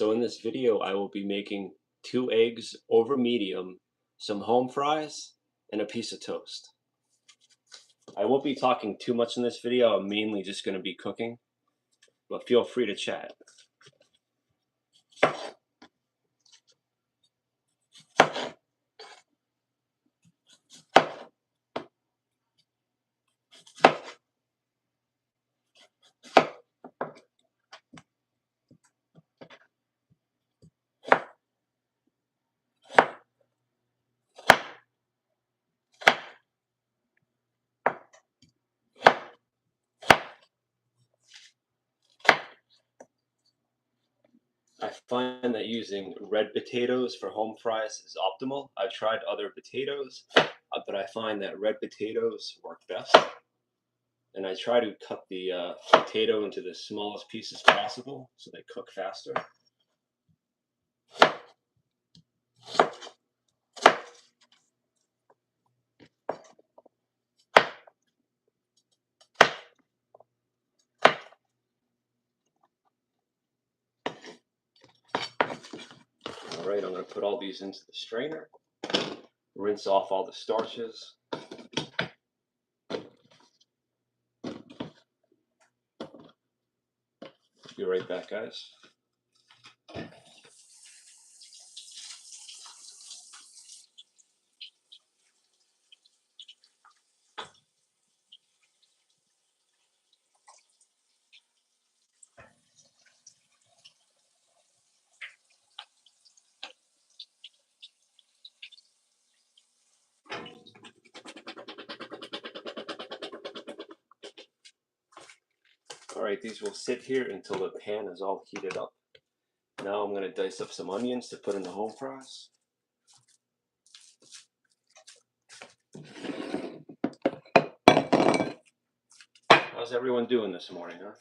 So in this video, I will be making 2 eggs over medium, some home fries, and a piece of toast. I won't be talking too much in this video. I'm mainly just going to be cooking, but feel free to chat. I find that using red potatoes for home fries is optimal. I've tried other potatoes, but I find that red potatoes work best. And I try to cut the potato into the smallest pieces possible so they cook faster. All right, I'm going to put all these into the strainer, rinse off all the starches. Be right back, guys. All right, these will sit here until the pan is all heated up. Now I'm going to dice up some onions to put in the home fries. How's everyone doing this morning, huh?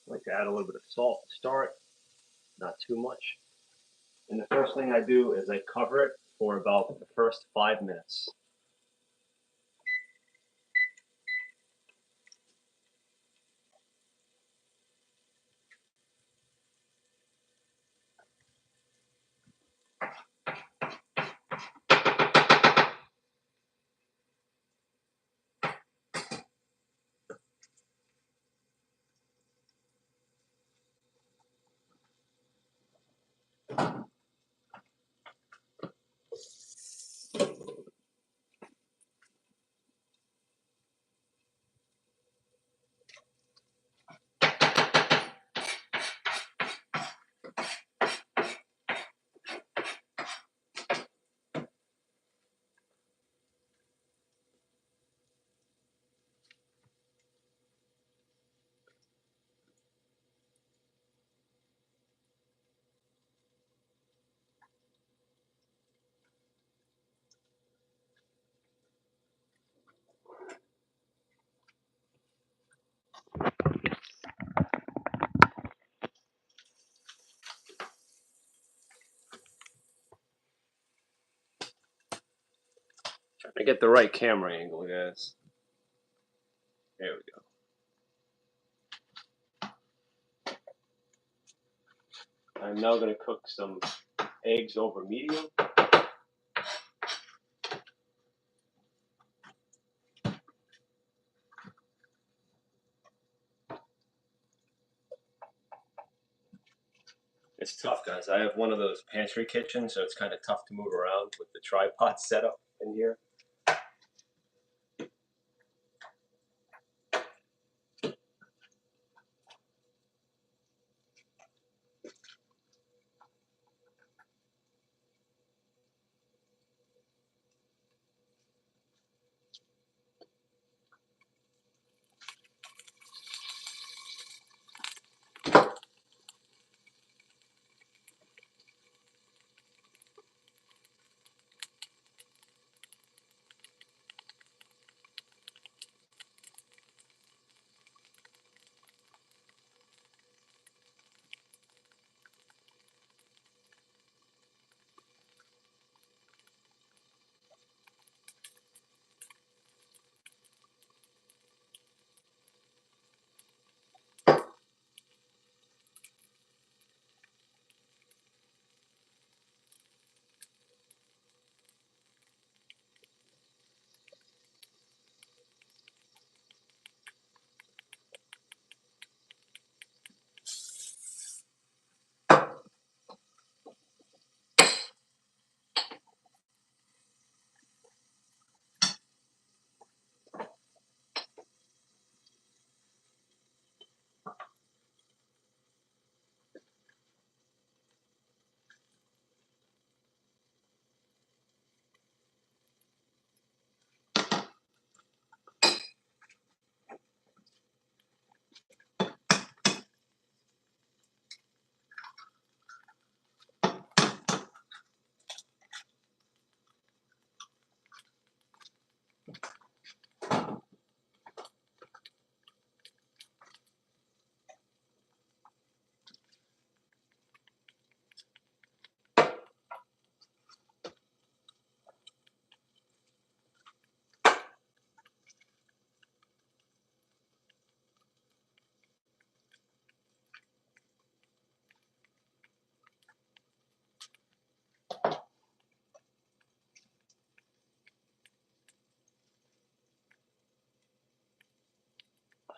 I like to add a little bit of salt to start, not too much. And the first thing I do is I cover it for about the first 5 minutes. I get the right camera angle, guys. There we go. I'm now going to cook some eggs over medium. It's tough, guys. I have one of those pantry kitchens, so it's kind of tough to move around with the tripod setup in here.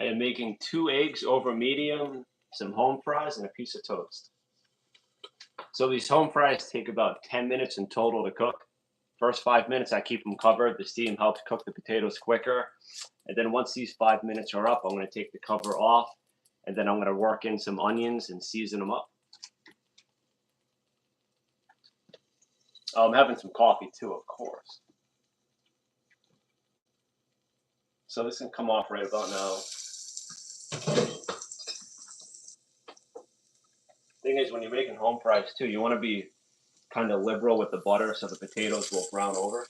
I am making 2 eggs over medium, some home fries, and a piece of toast. So these home fries take about 10 minutes in total to cook. First 5 minutes, I keep them covered. The steam helps cook the potatoes quicker. And then once these 5 minutes are up, I'm going to take the cover off, and then I'm going to work in some onions and season them up. Oh, I'm having some coffee too, of course. So this can come off right about now. Thing is, when you're making home fries too, you want to be kind of liberal with the butter so the potatoes will brown over.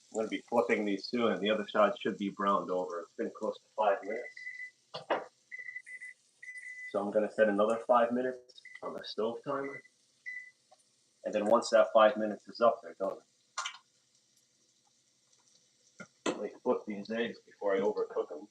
I'm going to be flipping these too, and the other side should be browned over. It's been close to 5 minutes. So I'm going to set another 5 minutes on the stove timer. And then once that 5 minutes is up, they're done. Let me flip these eggs before I overcook them.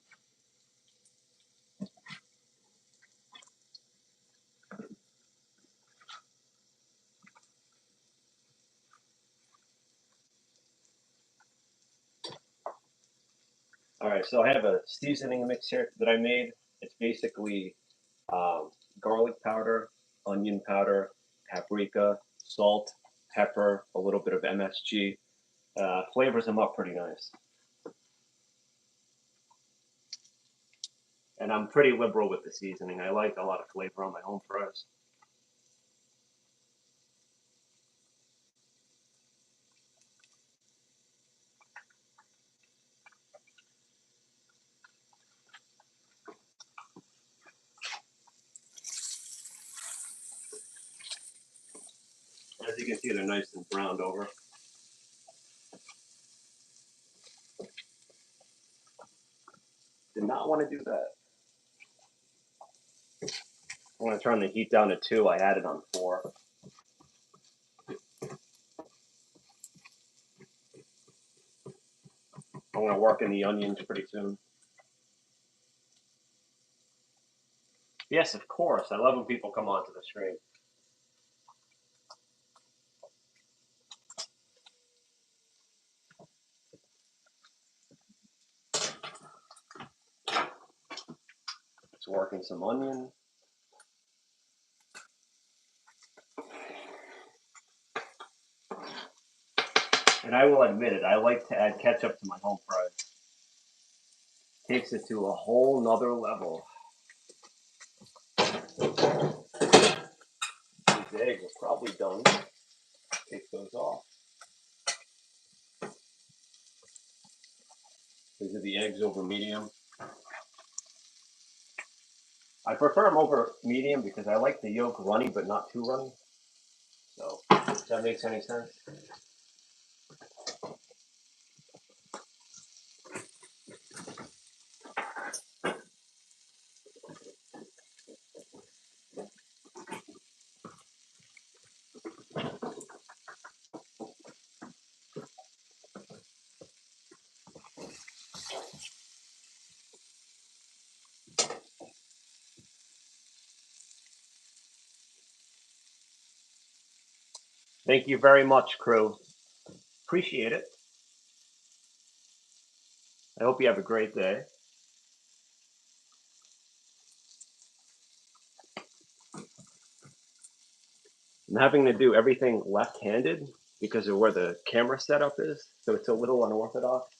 All right, so I have a seasoning mix here that I made. It's basically garlic powder, onion powder, paprika, salt, pepper, a little bit of MSG. Flavors them up pretty nice. And I'm pretty liberal with the seasoning. I like a lot of flavor on my home fries. As you can see, they're nice and browned over. Did not want to do that. I'm going to turn the heat down to 2. I had it on 4. I'm going to work in the onions pretty soon. Yes, of course. I love when people come onto the stream. Just working some onion. And I will admit it, I like to add ketchup to my home fries. Takes it to a whole nother level. These eggs are probably done. Take those off. These are the eggs over medium. I prefer them over medium because I like the yolk runny but not too runny. So, if that makes any sense. Thank you very much, crew. Appreciate it. I hope you have a great day. I'm having to do everything left-handed because of where the camera setup is, so it's a little unorthodox.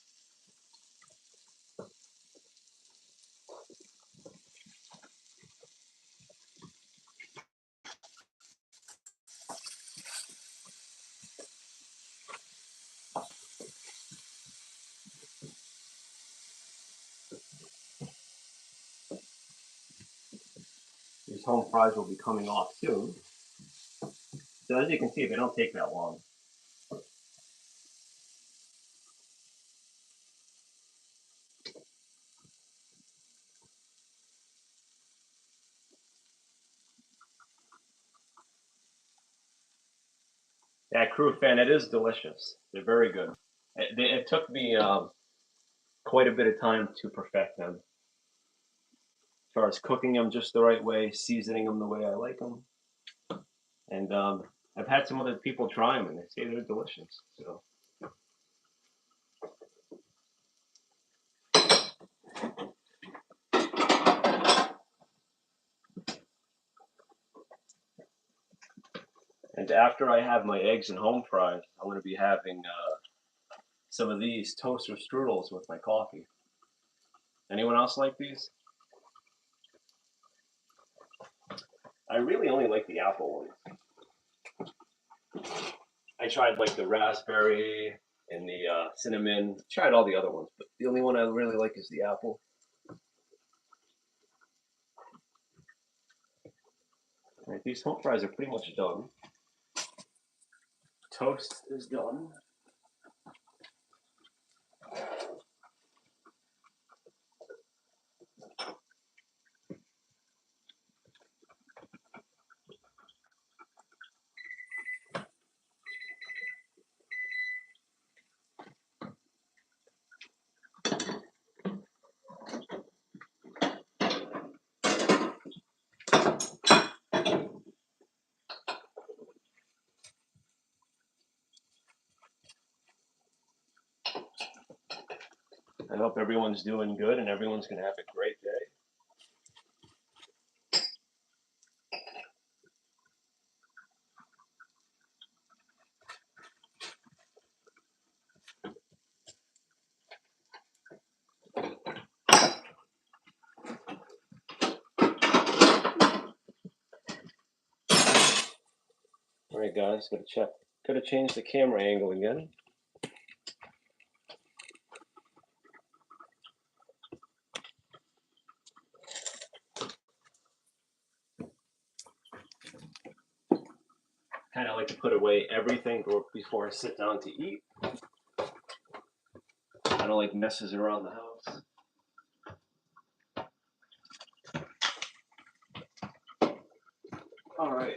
These home fries will be coming off soon. So as you can see, they don't take that long. Yeah, crew fan, it is delicious. They're very good. It took me quite a bit of time to perfect them. As far as cooking them just the right way, seasoning them the way I like them. And I've had some other people try them and they say they're delicious. So. And after I have my eggs and home fries, I'm going to be having some of these toaster strudels with my coffee. Anyone else like these? I really only like the apple ones. I tried like the raspberry and the cinnamon. Tried all the other ones, but the only one I really like is the apple. All right, these home fries are pretty much done. Toast is done. I hope everyone's doing good and everyone's going to have a great day. All right, guys, gotta check. Gotta change the camera angle again. Kind of like to put away everything before I sit down to eat. I don't like messes around the house. All right.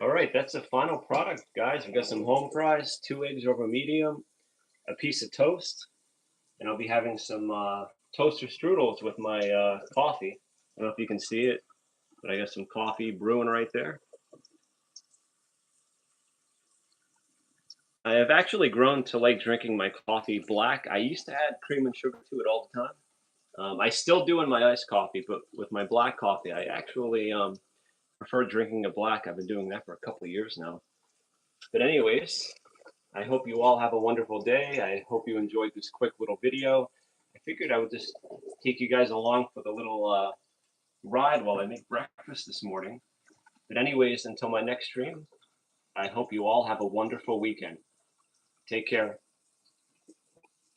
All right, that's the final product, guys. We got some home fries, 2 eggs over medium, a piece of toast, and I'll be having some toaster strudels with my coffee. I don't know if you can see it, but I got some coffee brewing right there. I have actually grown to like drinking my coffee black. I used to add cream and sugar to it all the time. I still do in my iced coffee, but with my black coffee, I actually prefer drinking it black. I've been doing that for a couple of years now. But anyways, I hope you all have a wonderful day. I hope you enjoyed this quick little video. I figured I would just take you guys along for the little ride while I make breakfast this morning. But anyways, until my next stream, I hope you all have a wonderful weekend. Take care.